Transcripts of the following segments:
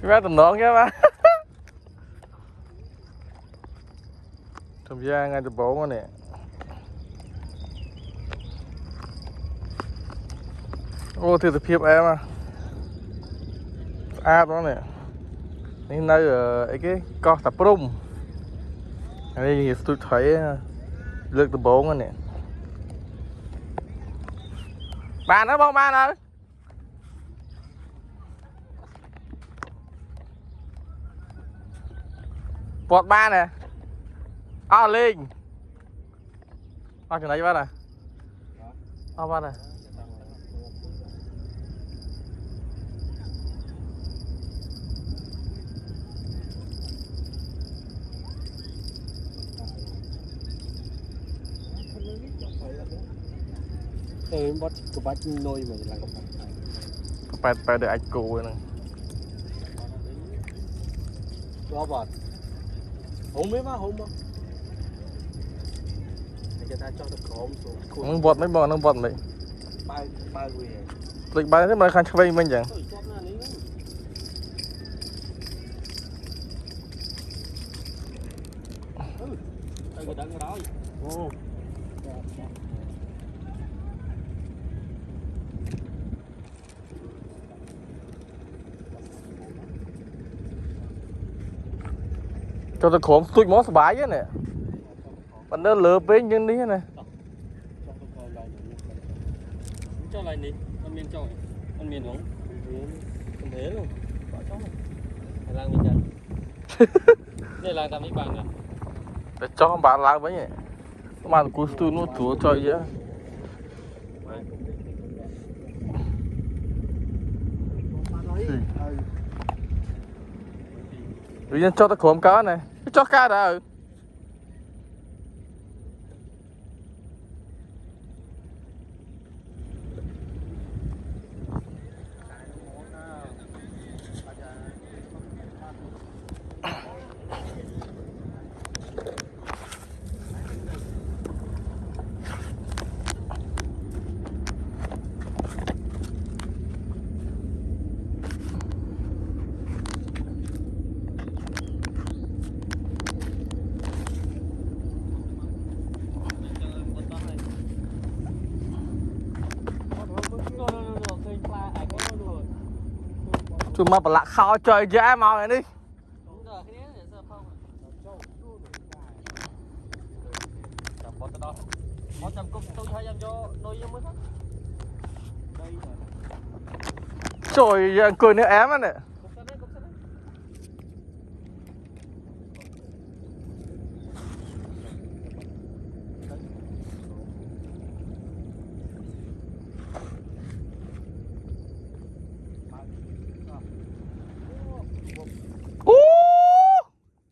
Má tầm nón cái má. Thầm ra ngay từ bốn nè. Ô thì tập hiệp em à. Đó nè. Nên nơi ở cái co tập rung. Đây tôi thấy lượt từ bốn nè. Ba nữa không ba nữa. Bọt ba nè. Linh. Chuyện này bác nè. Bác nè. Bắt cái bát nồi mà làm cái phải để anh cụ này. Đó bọt. Không biết mà không mà. Người ta cho được khóm xuống. Nó bọt mấy bọt nó bọt mày. Ba quỳ. Lịch ba thế mà khăn chơi mình chẳng. Người ta đó. Cho tôi khổm tụi mó sờ bái nè. Bạn nó lừa bên nhân đi nè. Cho lại đi, con miên cho, con miên uống, con thế luôn, bỏ chó này, lang miên chân, đây lang tạm mấy bạn nè, để cho bạn lang với nhỉ, mà cú tu nó chúa chơi vậy. Tự nhiên cho tôi khổm cá này, cho cá đã. Tôi mà lạ khó chơi dễ màu này đi. Trời cười nữa ém á nè.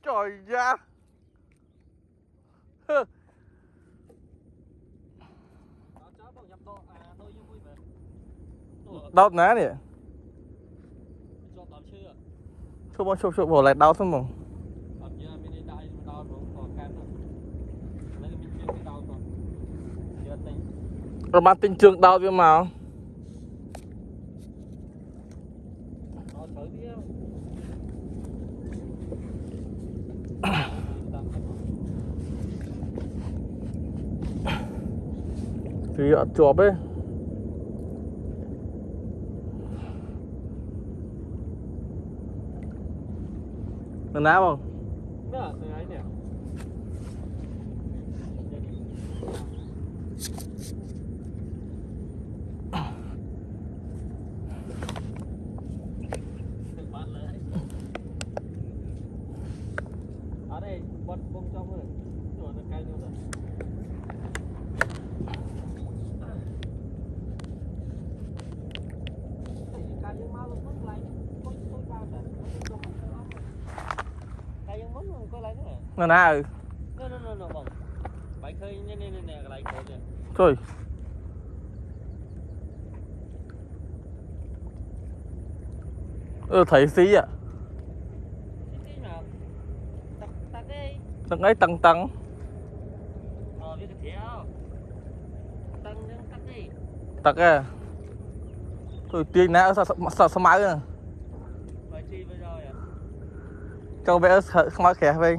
Trời da. Đau ná nè. Chụp hồ lại đau xong rồi. Rồi bạn tình trường đau với màu. Thì chụp ấy. Nó ná không? Ở đây bật bông trong rồi, rồi nó cay luôn rồi. Nó ná ừ. Nó bông. Bài khơi nè cái này khổ kìa. Thôi. Thấy xí ạ. Tầng ấy tầng. Tầng à. Thôi tiên nã sao máu nè. cho vẽ không bao khẽ về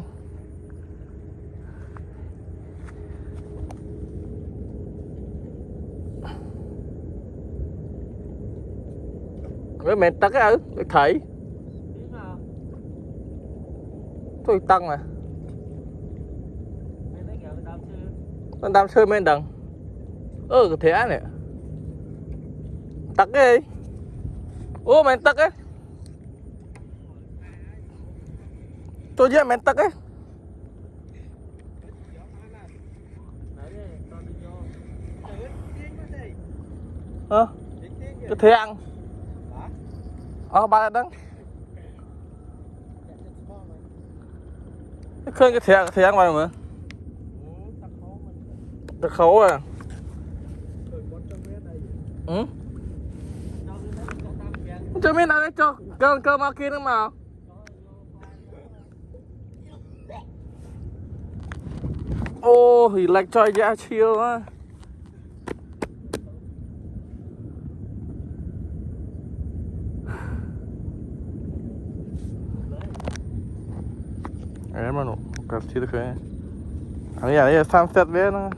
với mẹ tắt cái được thấy tôi tăng mà con đam chơi men đằng cái thế này tắt cái ô men tắt ấy tôi với men tắt ấy cái thế ăn ba đắng khơi cái thế ăn vào mà tắc khấu à ừ cho biết nào đấy cho cơ mà kia nữa mà ô thì lạch cho ra chiêu á em mà nó cả chi được cái anh ấy sunset về nó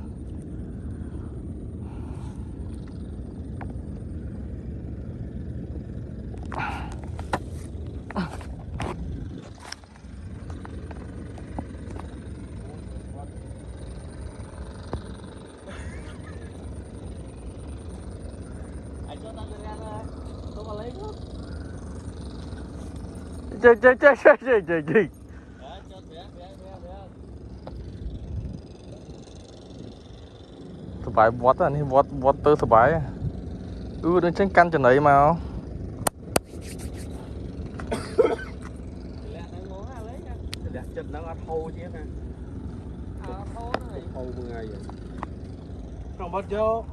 chơiสบายบอสอันนี้บอสเตอร์สบายเดินเช่นกันจะไหนมาchụp nó thâu chứ nè thâu 10 ngày vậy không bắt vô